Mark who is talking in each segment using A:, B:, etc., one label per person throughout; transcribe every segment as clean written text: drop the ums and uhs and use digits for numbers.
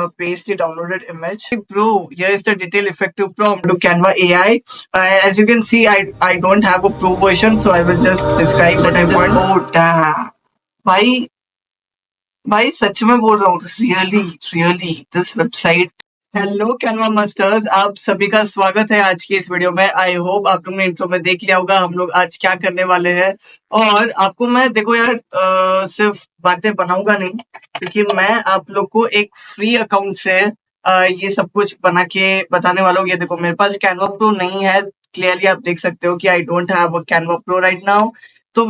A: paste the downloaded image. Pro, here is the detail effective prompt to Canva AI. As you can see, I don't have a pro version, so I will just describe what I want. Oh damn, भाई भाई सच में बोल रहा हूँ, really this website. Hello Canva masters, आप सभी का स्वागत है आज की इस वीडियो में। आई होप आप लोगों ने इंट्रो में देख लिया होगा हम लोग आज क्या करने वाले हैं। और आपको मैं देखो यार सिर्फ बातें बनाऊंगा नहीं, क्योंकि मैं आप लोग को एक फ्री अकाउंट से ये सब कुछ बना के बताने वाला हूँ। ये देखो मेरे पास कैनवा प्रो नहीं है, क्लियरली आप देख सकते हो कि I don't have a Canva pro right now. तो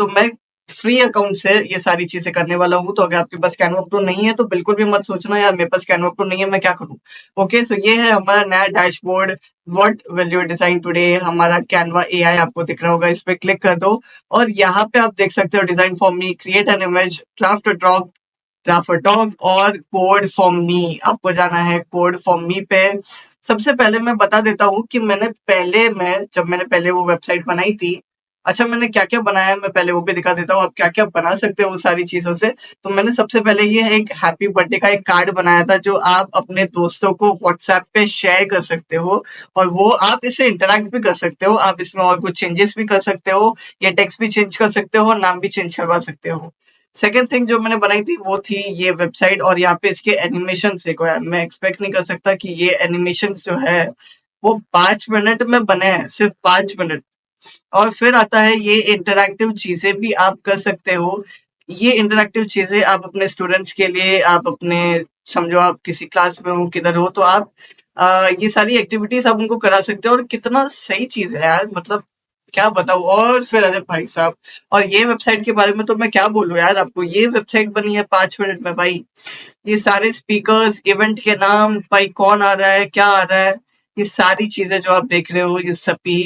A: मैं फ्री अकाउंट से ये सारी चीजें करने वाला हूँ। तो अगर आपके पास कैनवा प्रो नहीं है तो बिल्कुल भी मत सोचना यार मेरे पास कैनवा प्रो नहीं है मैं क्या करूँ। ओके, सो ये है हमारा नया dashboard, what will you design today. हमारा कैनवा एआई आपको दिख रहा होगा, इस पे क्लिक कर दो और यहाँ पे आप देख सकते हो design for me, create an image, draft a dog और कोड फॉर मी। आपको जाना है कोड फॉर मी पे। सबसे पहले मैं बता देता हूँ कि जब मैंने पहले वो वेबसाइट बनाई थी, अच्छा मैंने क्या क्या बनाया है मैं पहले वो भी दिखा देता हूँ, आप क्या क्या बना सकते हो वो सारी चीजों से। तो मैंने सबसे पहले ये एक हैप्पी बर्थडे का एक कार्ड बनाया था, जो आप अपने दोस्तों को व्हाट्सएप पे शेयर कर सकते हो और वो आप इससे इंटरेक्ट भी कर सकते हो। आप इसमें और कुछ चेंजेस भी कर सकते हो, ये टेक्स्ट भी चेंज कर सकते हो, नाम भी चेंज करवा सकते हो। सेकेंड थिंग जो मैंने बनाई थी वो थी ये वेबसाइट, और यहाँ पे इसके एनिमेशन देखो यार, मैं एक्सपेक्ट नहीं कर सकता कि ये एनिमेशन जो है वो 5 मिनट में बने हैं, सिर्फ 5 मिनट। और फिर आता है ये इंटरैक्टिव चीजें भी आप कर सकते हो। ये इंटरैक्टिव चीजें आप अपने स्टूडेंट्स के लिए, आप अपने समझो आप किसी क्लास में हो किधर हो तो आप ये सारी एक्टिविटीज आप उनको करा सकते हो। और कितना सही चीज है यार, मतलब क्या बताऊं। और फिर अरे भाई साहब, और ये वेबसाइट के बारे में तो मैं क्या बोलूं यार आपको, ये वेबसाइट बनी है 5 मिनट में भाई। ये सारे स्पीकर्स, इवेंट के नाम, भाई कौन आ रहा है क्या आ रहा है, ये सारी चीजें जो आप देख रहे हो ये सभी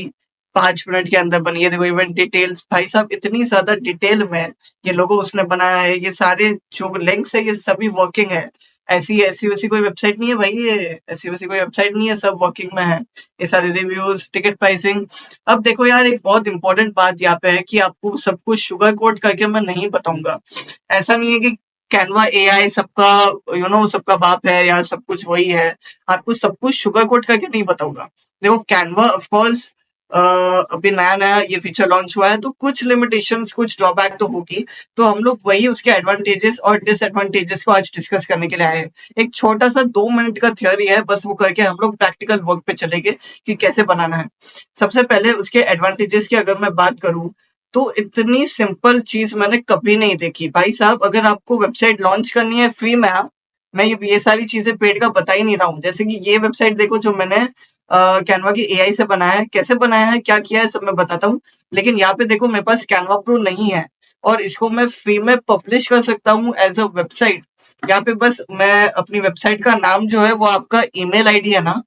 A: 5 मिनट के अंदर बनी है। देखो इवेंट डिटेल्स, भाई साहब इतनी ज्यादा डिटेल में ये लोगो उसने बनाया है। ये सारे जो लिंक्स है ये सभी वर्किंग है। ऐसी ऐसी वैसी कोई वेबसाइट नहीं है भाई, ये ऐसी वैसी कोई वेबसाइट नहीं है, सब वर्किंग में है। ये सारे रिव्यूज, टिकट प्राइसिंग। अब देखो यार एक बहुत इंपॉर्टेंट बात यहाँ पे है कि आपको सब कुछ शुगर कोट करके मैं नहीं बताऊंगा। ऐसा नहीं है कि कैनवा एआई सबका सबका बाप है या सब कुछ वही है। आपको सब कुछ शुगर कोट करके नहीं बताऊंगा। देखो कैनवा ऑफ कोर्स अभी नया नया ये फीचर लॉन्च हुआ है, तो कुछ लिमिटेशंस, कुछ ड्रॉबैक तो होगी। तो हम लोग वही उसके एडवांटेजेस और डिसएडवांटेजेस को आज डिस्कस करने के लिए आए हैं। एक छोटा सा 2 मिनट का थ्योरी है, बस वो करके हम लोग प्रैक्टिकल वर्क पे चलेंगे कि कैसे बनाना है। सबसे पहले उसके एडवांटेजेस की अगर मैं बात करूं, तो इतनी सिंपल चीज मैंने कभी नहीं देखी भाई साहब। अगर आपको वेबसाइट लॉन्च करनी है फ्री में, मैं ये सारी चीजें पेड का बता ही नहीं रहा हूँ। जैसे कि ये वेबसाइट देखो जो मैंने कैनवा की एआई से बनाया है, कैसे बनाया है क्या किया है सब मैं बताता हूँ। लेकिन यहाँ पे देखो मेरे पास कैनवा प्रो नहीं है और इसको मैं फ्री में पब्लिश कर सकता हूँ एज अ वेबसाइट। यहाँ पे बस मैं अपनी वेबसाइट का नाम जो है वो आपका ईमेल आईडी है ना,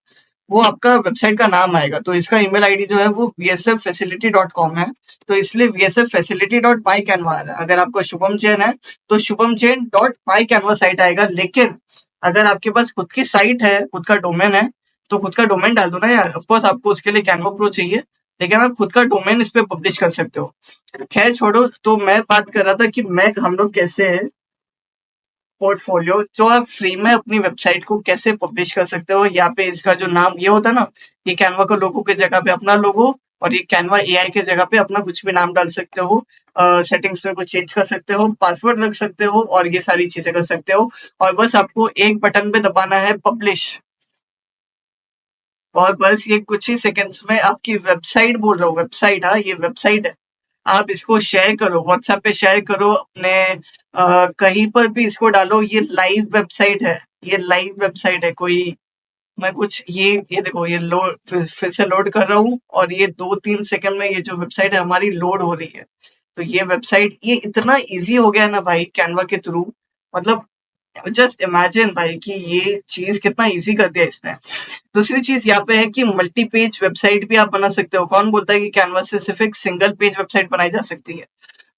A: वो आपका वेबसाइट का नाम आएगा। तो इसका ईमेल आईडी जो है वो vsffacility.com है। तो इसलिए vsffacility.mycanva आ रहा है। अगर आपका शुभम जैन है तो शुभम जैन डॉट माई कैनवा साइट आएगा। लेकिन अगर आपके पास खुद की साइट है, खुद का डोमेन है, तो खुद का डोमेन डाल दो ना यार। ऑफकोर्स आपको उसके लिए कैनवा प्रो चाहिए, लेकिन आप खुद का डोमेन इस पे पब्लिश कर सकते हो। खैर छोड़ो, तो मैं बात कर रहा था कि हम लोग कैसे पोर्टफोलियो जो आप फ्री में अपनी वेबसाइट को कैसे पब्लिश कर सकते हो। यहाँ पे इसका जो नाम ये होता है ना, ये कैनवा का लोगो के जगह पे अपना लोगो, और ये कैनवा एआई के जगह पे अपना कुछ भी नाम डाल सकते हो। सेटिंग्स में कुछ चेंज कर सकते हो, पासवर्ड रख सकते हो और ये सारी चीजें कर सकते हो। और बस आपको एक बटन पे दबाना है पब्लिश, और बस ये कुछ ही सेकंड्स में आपकी वेबसाइट, बोल रहा हूँ वेबसाइट, हाँ ये वेबसाइट है। आप इसको शेयर करो, व्हाट्सएप पे शेयर करो, अपने कहीं पर भी इसको डालो। ये लाइव वेबसाइट है, ये लाइव वेबसाइट है। कोई मैं कुछ ये देखो ये लोड फिर से लोड कर रहा हूँ, और ये 2-3 सेकंड में ये जो वेबसाइट है हमारी लोड हो रही है। तो ये वेबसाइट, ये इतना इजी हो गया ना भाई कैनवा के थ्रू, मतलब जस्ट इमेजिन भाई कि ये चीज कितना इजी कर दिया इसने। दूसरी चीज यहाँ पे है कि मल्टी पेज वेबसाइट भी आप बना सकते हो। कौन बोलता है कि कैनवास से सिर्फ एक सिंगल पेज वेबसाइट बनाई जा सकती है।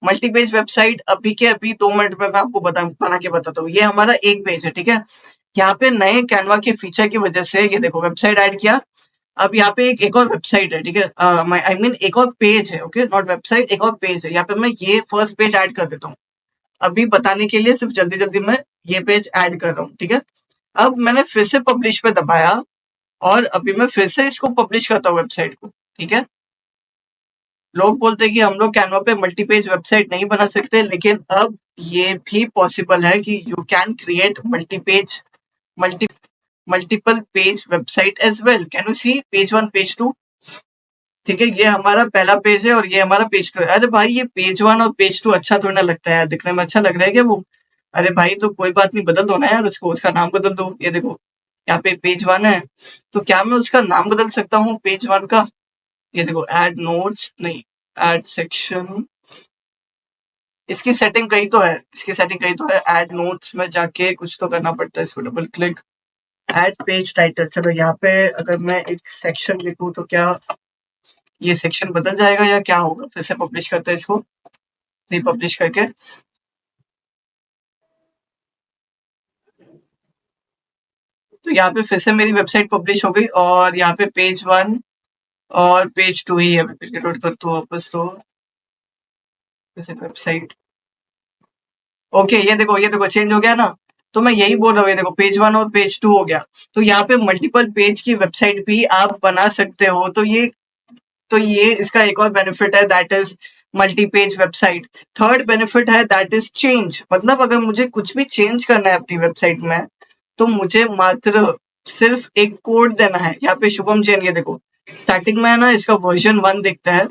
A: मल्टी पेज वेबसाइट अभी के अभी 2 मिनट में मैं आपको बना के बताता हूँ। ये हमारा एक पेज है, ठीक है। यहाँ पे नए कैनवा के फीचर की वजह से ये देखो वेबसाइट ऐड किया। अब यहाँ पे एक और वेबसाइट है, ठीक है, आई मीन एक और पेज है, ओके नॉट वेबसाइट, एक और पेज है। यहाँ पे मैं ये फर्स्ट पेज ऐड कर देता हूँ अभी बताने के लिए, सिर्फ जल्दी जल्दी में ये पेज ऐड कर रहा हूँ, ठीक है। अब मैंने फिर से पब्लिश पे दबाया और अभी मैं फिर से इसको पब्लिश करता हूँ वेबसाइट को, ठीक है। लोग बोलते हैं कि हम लोग कैनवा पे मल्टी पेज वेबसाइट नहीं बना सकते, लेकिन अब ये भी पॉसिबल है कि you can create multiple page website as well. Can you see page 1 page 2, ठीक है। ये हमारा पहला पेज है और ये हमारा पेज 2 है। अरे भाई ये पेज 1 और पेज 2 अच्छा थोड़ा ना लगता है, दिखने में अच्छा लग रहा है क्या वो? अरे भाई तो कोई बात नहीं, बदल दो ना यार उसको, उसका नाम बदल दो। ये देखो यहाँ पे पेज 1 है, तो क्या मैं उसका नाम बदल सकता हूँ पेज 1 का? ये देखो ऐड नोट्स नहीं, ऐड सेक्शन, इसकी सेटिंग कहीं तो है, इसकी सेटिंग कहीं तो है। ऐड नोट्स में जाके कुछ तो करना पड़ता है, इसको double click, add page title. चलो यहाँ पे अगर मैं एक सेक्शन लिखूं तो क्या ये सेक्शन बदल जाएगा या क्या होगा? फिर से पब्लिश करते हैं इसको, रिपब्लिश करके। तो यहाँ पे फिर से मेरी वेबसाइट पब्लिश हो गई और यहाँ पे पेज 1 और पेज 2 ही है। लोड कर तो वापस तो विजिट वेबसाइट। ओके ये देखो चेंज हो गया ना। तो मैं यही बोल रहा हूँ, ये देखो पेज 1 और पेज 2 हो गया। तो यहाँ पे मल्टीपल पेज की वेबसाइट भी आप बना सकते हो। तो ये इसका एक और बेनिफिट है, that is multi page website. Third benefit है दैट इज चेंज। मतलब अगर मुझे कुछ भी चेंज करना है अपनी वेबसाइट में, तो मुझे मात्र सिर्फ एक कोड देना है। यहाँ पे शुभम जैन, ये देखो स्टार्टिंग में है ना, इसका वर्जन 1 दिखता है।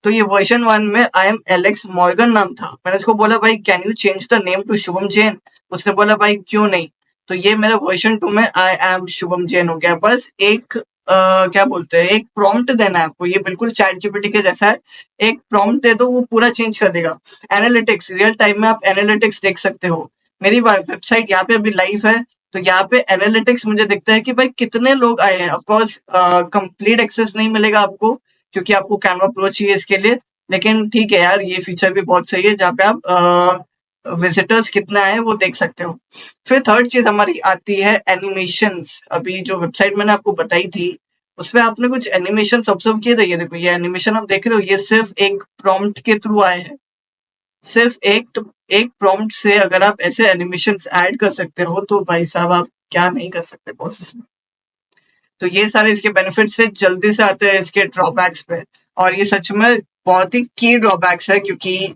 A: तो ये वर्जन 1 में आई एम एलेक्स मॉर्गन नाम था। मैंने इसको बोला भाई can you change the name to Shubham Jain? उसने बोला भाई क्यों नहीं। तो ये मेरा वर्जन 2 में आई एम शुभम जैन हो गया। बस एक क्या बोलते हैं, एक प्रॉम्प्ट देना है आपको। ये बिल्कुल चैट जीपीटी के जैसा है। एक प्रॉम्प्ट दे दो, वो पूरा चेंज कर देगा। एनालिटिक्स, रियल टाइम में आप एनालिटिक्स देख सकते हो। मेरी वेबसाइट यहाँ पे अभी लाइव है, तो यहाँ पे एनालिटिक्स मुझे दिखता है कि भाई कितने लोग आए हैं। ऑफकोर्स कंप्लीट एक्सेस नहीं मिलेगा आपको, क्योंकि आपको कैनवा प्रो चाहिए इसके लिए। लेकिन ठीक है यार, ये फीचर भी बहुत सही है जहाँ पे आप विजिटर्स कितना है वो देख सकते हो। फिर थर्ड चीज हमारी आती है एनिमेशंस। अभी जो वेबसाइट मैंने आपको बताई थी, उसमें आपने कुछ एनिमेशन ऑब्जर्व किए थे। ये देखो ये एनिमेशन आप देख रहे हो, ये सिर्फ एक प्रॉम्प्ट के थ्रू आए हैं। सिर्फ एक प्रॉम्प्ट से अगर आप ऐसे एनिमेशंस ऐड कर सकते हो, तो भाई साहब आप क्या नहीं कर सकते प्रोसेस में। तो ये सारे इसके बेनिफिट्स है। जल्दी से आते हैं इसके ड्रॉबैक्स पे, और ये सच में बहुत ही की ड्रॉबैक्स है, क्योंकि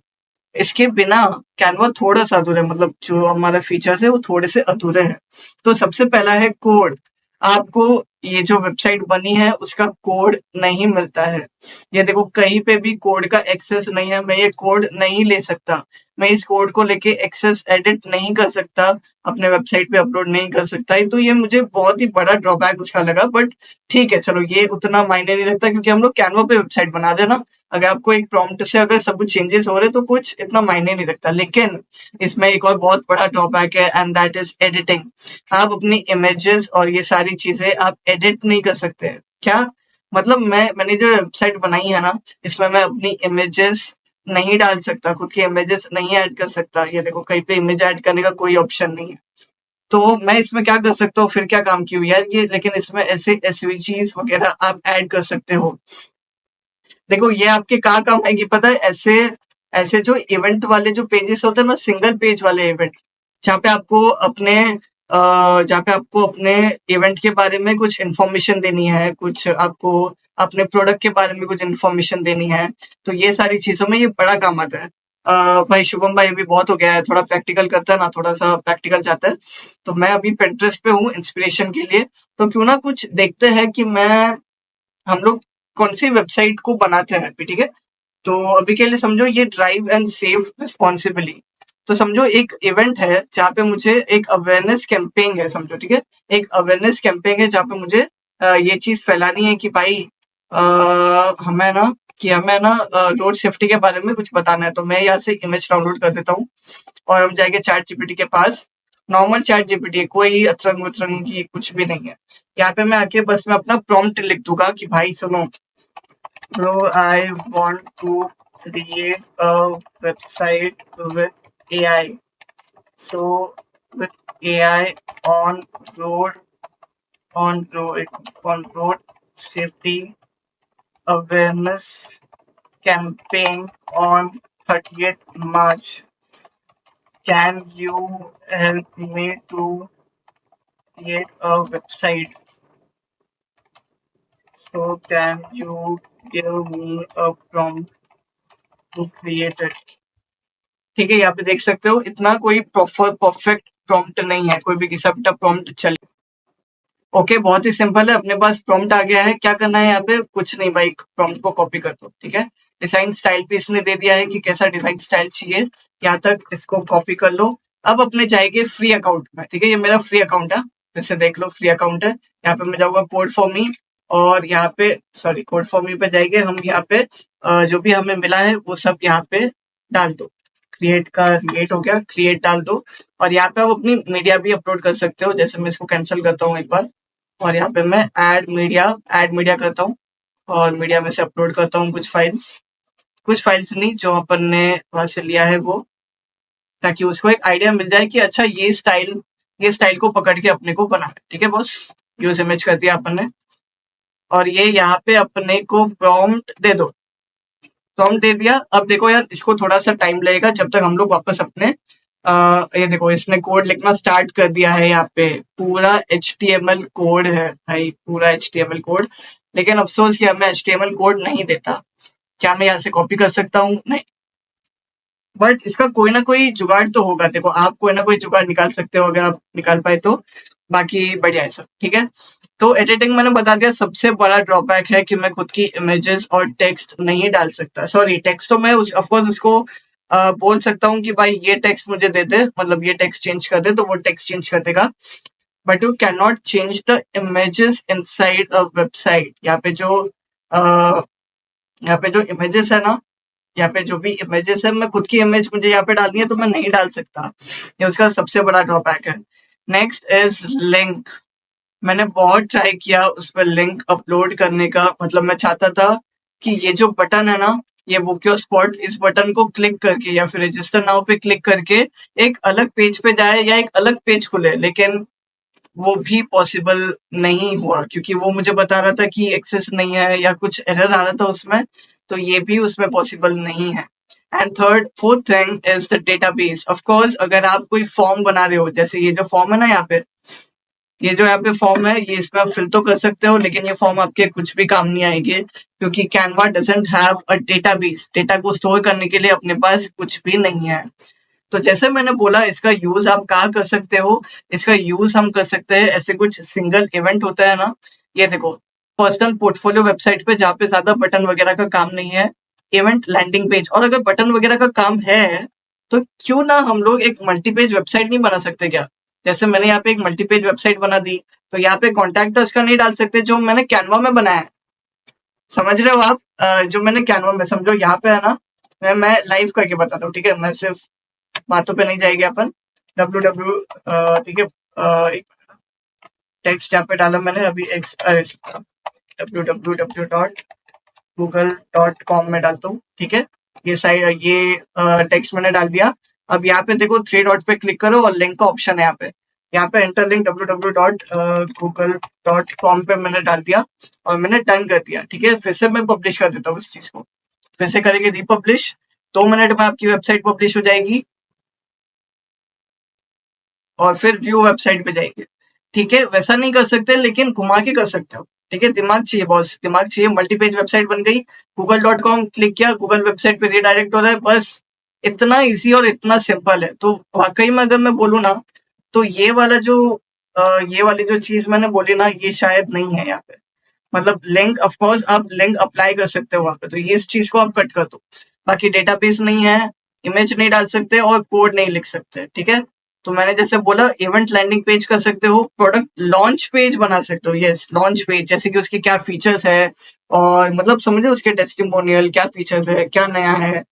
A: इसके बिना कैनवा थोड़ा सा अधूरा है। मतलब जो हमारा फीचर्स है वो थोड़े से अधूरे हैं। तो सबसे पहला है कोड। आपको ये जो वेबसाइट बनी है उसका कोड नहीं मिलता है। ये देखो कहीं पे भी कोड का एक्सेस नहीं है। मैं ये कोड नहीं ले सकता, मैं इस कोड को लेके एक्सेस एडिट नहीं कर सकता, अपने वेबसाइट पे अपलोड नहीं कर सकता। तो ये मुझे बहुत ही बड़ा ड्रॉबैक उसका लगा। बट ठीक है चलो, ये उतना मायने नहीं रखता, क्योंकि हम लोग कैनवा पे वेबसाइट बना देना। अगर आपको एक प्रॉम्प्ट से अगर सब कुछ चेंजेस हो रहे तो कुछ इतना मायने नहीं रखता। लेकिन इसमें एक और बहुत बड़ा ड्रॉबैक है, एंड दैट इज एडिटिंग। आप अपनी इमेजेस और ये सारी चीजें आप एडिट नहीं कर सकते। क्या मतलब, मैंने जो वेबसाइट बनाई है ना, इसमें मैं अपनी इमेजेस नहीं डाल सकता, खुद की इमेजेस नहीं ऐड कर सकता। ये देखो कहीं पे इमेज ऐड करने का कोई ऑप्शन नहीं है। तो मैं इसमें क्या कर सकता हूँ, फिर क्या काम की हुई यार ये। लेकिन इसमें ऐसे एसवीजीज वगैरह आप ऐड कर सकते हो। देखो ये आपके कहाँ काम आएगी पता है? ऐसे ऐसे जो इवेंट वाले जो पेजेस होते हैं ना, सिंगल पेज वाले इवेंट, जहाँ पे आपको अपने जहाँ पे आपको अपने इवेंट के बारे में कुछ इन्फॉर्मेशन देनी है, कुछ आपको अपने प्रोडक्ट के बारे में कुछ इन्फॉर्मेशन देनी है, तो ये सारी चीजों में ये बड़ा काम आता है। भाई शुभम भाई अभी बहुत हो गया है, थोड़ा प्रैक्टिकल करता है ना, थोड़ा सा प्रैक्टिकल चाहता है। तो मैं अभी Pinterest पे हूँ इंस्पिरेशन के लिए। तो क्यों ना कुछ देखते हैं कि हम लोग कौन सी वेबसाइट को बनाते हैं अभी, ठीक है। तो अभी के लिए समझो ये ड्राइव एंड सेव रिस्पॉन्सिबली। तो समझो एक इवेंट है जहाँ पे मुझे एक अवेयरनेस कैंपेन है, समझो ठीक है। एक अवेयरनेस कैंपेन है जहाँ पे मुझे ये चीज फैलानी है कि भाई हमें ना रोड सेफ्टी के बारे में कुछ बताना है। तो मैं यहाँ से इमेज डाउनलोड कर देता हूँ और हम जाएंगे चैट जीपीटी के पास। नॉर्मल चैट जीपीटी है, कोई अतरंग वतरंग की कुछ भी नहीं है। यहाँ पे मैं आके बस मैं अपना प्रॉम्प्ट लिख दूंगा कि भाई सुनो bro, I want to create a website with AI. So with AI on road on road safety awareness campaign on 30th March. Can you help me to create a website? So can you give me a prompt to create it? ठीक है, यहाँ पे देख सकते हो इतना कोई perfect prompt नहीं है, कोई भी किसी भी प्रॉम्प्ट चले। ओके, बहुत ही सिंपल है, अपने पास प्रॉम्प्ट आ गया है। क्या करना है यहाँ पे? कुछ नहीं भाई, प्रॉम्प्ट को कॉपी कर दो। ठीक है, डिजाइन स्टाइल भी इसने दे दिया है कि कैसा डिजाइन स्टाइल चाहिए, यहाँ तक इसको कॉपी कर लो। अब अपने जाएंगे फ्री अकाउंट में। ठीक है, ये मेरा फ्री अकाउंट है, जैसे देख लो फ्री अकाउंट है। यहाँ पे मैं जाऊंगा कोड फॉर मी, और यहाँ पे सॉरी कोड फॉर मी पे जाएंगे हम। यहाँ पे जो भी हमें मिला है वो सब यहाँ पे डाल दो। क्रिएट का क्रिएट हो गया, क्रिएट डाल दो। और यहाँ पे आप अपनी मीडिया भी अपलोड कर सकते हो, जैसे मैं इसको कैंसिल करता हूँ एक बार, और यहाँ पे मैं ऐड मीडिया करता हूँ, और मीडिया में से अपलोड करता हूँ कुछ फाइल्स नहीं जो अपन ने वहां से लिया है वो, ताकि उसको एक आइडिया मिल जाए कि अच्छा ये स्टाइल को पकड़ के अपने को बनाना है। ठीक है बॉस, यूज इमेज कर दिया अपन ने, और ये यहाँ पे अपने को प्रॉम्प्ट दे दो। प्रॉम्प्ट दे दिया। अब देखो यार, इसको थोड़ा सा टाइम लगेगा जब तक हम लोग वापस अपने ये देखो इसने कोड लिखना स्टार्ट कर दिया है। यहाँ पे पूरा HTML कोड है भाई, पूरा HTML कोड। लेकिन अफसोस कि हमें HTML कोड नहीं देता। क्या मैं यहाँ से कॉपी कर सकता हूँ? नहीं, बट इसका कोई ना कोई जुगाड़ तो होगा। देखो, आप कोई ना कोई जुगाड़ निकाल सकते हो, अगर आप निकाल पाए तो। बाकी बढ़िया है सब। ठीक है, तो एडिटिंग मैंने बता दिया। सबसे बड़ा ड्रॉबैक है कि मैं खुद की इमेजेस और टेक्स्ट नहीं डाल सकता। सॉरी, टेक्स्ट तो मैं ऑफकोर्स उसको बोल सकता हूँ कि भाई ये टेक्स्ट मुझे दे दे, मतलब ये टेक्स्ट चेंज कर दे, तो वो टेक्स्ट चेंज कर देगा। But you can not change the images inside a website. यहाँ पे जो इमेजेस है ना, यहाँ पे जो भी इमेजेस है, मैं खुद की इमेज मुझे यहाँ पे डालनी है तो मैं नहीं डाल सकता। ये उसका सबसे बड़ा ड्रॉबैक है। Next is link. मैंने बहुत ट्राई किया उस पर लिंक अपलोड करने का। मतलब मैं चाहता था कि ये जो बटन है ना, ये बुक योर स्पॉट, इस बटन को क्लिक करके या फिर रजिस्टर नाउ पे क्लिक करके एक अलग पेज पे जाए या एक अलग पेज खुले, लेकिन वो भी पॉसिबल नहीं हुआ, क्योंकि वो मुझे बता रहा था कि एक्सेस नहीं है या कुछ एरर आ रहा था उसमें, तो ये भी उसमें पॉसिबल नहीं है। And fourth thing is the database. Of course, अगर आप कोई फॉर्म बना रहे हो, जैसे ये जो फॉर्म है ना यहाँ पे, ये जो यहाँ पे फॉर्म है, ये इसमें आप फिल तो कर सकते हो, लेकिन ये फॉर्म आपके कुछ भी काम नहीं आएंगे, क्योंकि Canva doesn't have a database. Data को स्टोर करने के लिए अपने पास कुछ भी नहीं है। तो जैसे मैंने बोला, इसका यूज आप कहाँ कर सकते हो? इसका यूज हम कर सकते हैं, ऐसे कुछ सिंगल इवेंट होता है ना, ये देखो, पर्सनल पोर्टफोलियो वेबसाइट पे जहाँ पे ज्यादा बटन वगैरह का काम नहीं है, इवेंट लैंडिंग पेज। और अगर बटन वगैरह का काम है, तो क्यों ना हम लोग एक मल्टीपेज वेबसाइट नहीं बना सकते क्या? जैसे मैंने यहाँ पे एक मल्टीपेज वेबसाइट बना दी, तो यहाँ पे कॉन्टैक्ट अस का नहीं डाल सकते जो मैंने कैनवा में बनाया है। समझ रहे हो आप? जो मैंने कैनवा में, समझो यहाँ पे है ना, मैं लाइव करके बताता हूँ। ठीक है, मैं सिर्फ बातों पे नहीं जाएंगे अपन। www ठीक है, टेक्स्ट यहाँ पे डाला मैंने अभी www.google.com में डालता हूँ। ठीक है, ये साइड ये टेक्स्ट मैंने डाल दिया। अब यहाँ पे देखो, थ्री डॉट पे क्लिक करो और लिंक का ऑप्शन है यहाँ पे एंटर लिंक www.google.com पे मैंने डाल दिया और मैंने डन कर दिया। ठीक है, फिर से मैं पब्लिश कर देता हूँ इस चीज को। फिर से करेंगे रिपब्लिश, 2 मिनट में आपकी वेबसाइट पब्लिश हो जाएगी और फिर व्यू वेबसाइट पे जाएंगे। ठीक है, वैसा नहीं कर सकते, लेकिन घुमा के कर सकते हो। ठीक है, दिमाग चाहिए बॉस, दिमाग चाहिए। मल्टीपेज वेबसाइट बन गई, google.com क्लिक किया, गूगल वेबसाइट पे रिडायरेक्ट हो रहा है। बस इतना इजी और इतना सिंपल है। तो वाकई में अगर मैं बोलूँ ना, तो ये वाली जो चीज मैंने बोली ना, ये शायद नहीं है यहाँ पे। मतलब लिंक, ऑफ कोर्स आप लिंक अप्लाई कर सकते हो वहां पे, तो ये इस चीज को आप कट कर दो। बाकी डेटाबेस नहीं है, इमेज नहीं डाल सकते और कोड नहीं लिख सकते। ठीक है, तो मैंने जैसे बोला, इवेंट लैंडिंग पेज कर सकते हो, प्रोडक्ट लॉन्च पेज बना सकते हो। यस, लॉन्च पेज, जैसे कि उसके क्या फीचर्स है, और मतलब समझे उसके टेस्टिमोनियल क्या फीचर्स है, क्या नया है।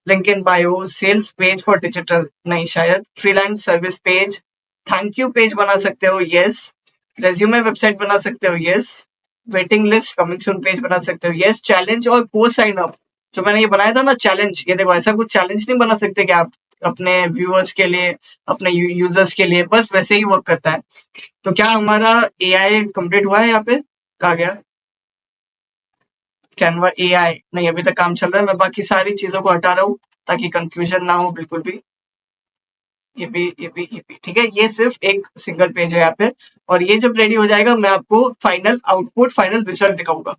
A: Link in bio, sales page for digital, नहीं शायद, freelance service page, thank you page बना सकते हो। यस, रेज्यूमे वेबसाइट बना सकते हो। Yes, waiting list coming soon page बना सकते हो। यस, चैलेंज और पोस्ट साइन अप, जो मैंने ये बनाया था ना चैलेंज, ये देखो, ऐसा कुछ चैलेंज नहीं बना सकते कि आप अपने व्यूअर्स के लिए, अपने यूजर्स के लिए, बस वैसे ही वर्क करता है। तो क्या हमारा एआई कंप्लीट हुआ है यहाँ पे? कहा गया कैनवा एआई नहीं, अभी तक काम चल रहा है। मैं बाकी सारी चीजों को हटा रहा हूँ ताकि कंफ्यूजन ना हो बिल्कुल भी। ये भी ठीक है। ये सिर्फ एक सिंगल पेज है यहाँ पे, और ये जब रेडी हो जाएगा मैं आपको फाइनल आउटपुट, फाइनल रिजल्ट दिखाऊंगा।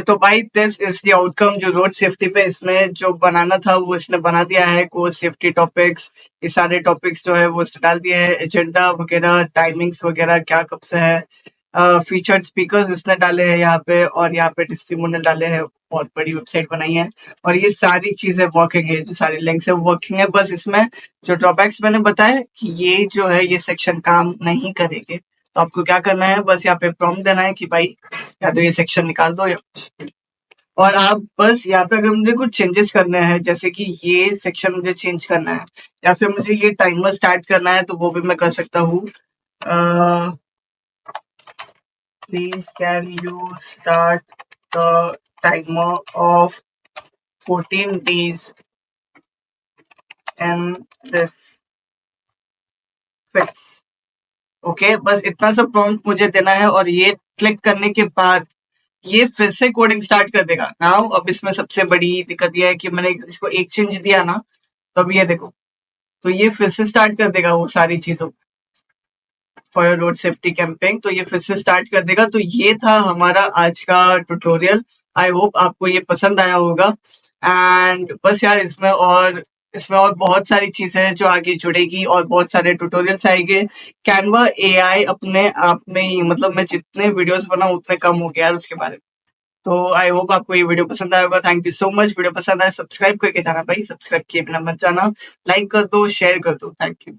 A: तो भाई दिस इज द आउटकम जो रोड सेफ्टी पे इसमें जो बनाना था वो इसने बना दिया है। कोर्स सेफ्टी टॉपिक्स, ये सारे टॉपिक्स जो है वो इसने डाल दिए हैं, एजेंडा वगैरह, टाइमिंग्स वगैरह क्या कब से है, फीचर्ड स्पीकर्स इसने डाले हैं यहाँ पे, और यहाँ पे टेस्टिमोनियल डाले हैं, बहुत बड़ी वेबसाइट बनाई है, और ये सारी चीजें वर्किंग है, जो सारी लिंक्स है वर्किंग है। बस इसमें जो ड्रॉबैक्स मैंने बताया कि ये जो है ये सेक्शन काम नहीं करेंगे, तो आपको क्या करना है, बस यहाँ पे प्रॉम्प्ट देना है कि भाई या तो ये सेक्शन निकाल दो, या और आप बस यहाँ पे अगर मुझे कुछ चेंजेस करने हैं, जैसे कि ये सेक्शन मुझे चेंज करना है, या फिर मुझे ये टाइमर स्टार्ट करना है, तो वो भी मैं कर सकता हूँ। Please can you start the timer of 14 days in this fix. Okay, बस इतना सा प्रॉम्प्ट मुझे देना है, और ये क्लिक करने के बाद ये फिर से कोडिंग स्टार्ट कर देगा। नाउ अब इसमें सबसे बड़ी दिक्कत यह है कि मैंने इसको एक चेंज दिया ना, तो अब ये देखो, तो ये फिर से स्टार्ट कर देगा वो सारी चीजों फॉर रोड सेफ्टी कैंपेन, तो ये फिर से स्टार्ट कर देगा। तो ये था हमारा आज का ट्यूटोरियल। आई होप आपको ये पसंद आया होगा। एंड बस यार, इसमें और बहुत सारी चीजें हैं जो आगे जुड़ेगी, और बहुत सारे ट्यूटोरियल्स आएंगे। कैनवा एआई अपने आप में ही, मतलब मैं जितने वीडियोस बनाऊं उतने कम हो गया यार उसके बारे में। तो आई होप आपको ये वीडियो पसंद आया होगा। Thank you so much. Video पसंद आया सब्सक्राइब करके जाना भाई, सब्सक्राइब किए बिना मत जाना। लाइक कर दो, शेयर कर दो। Thank you.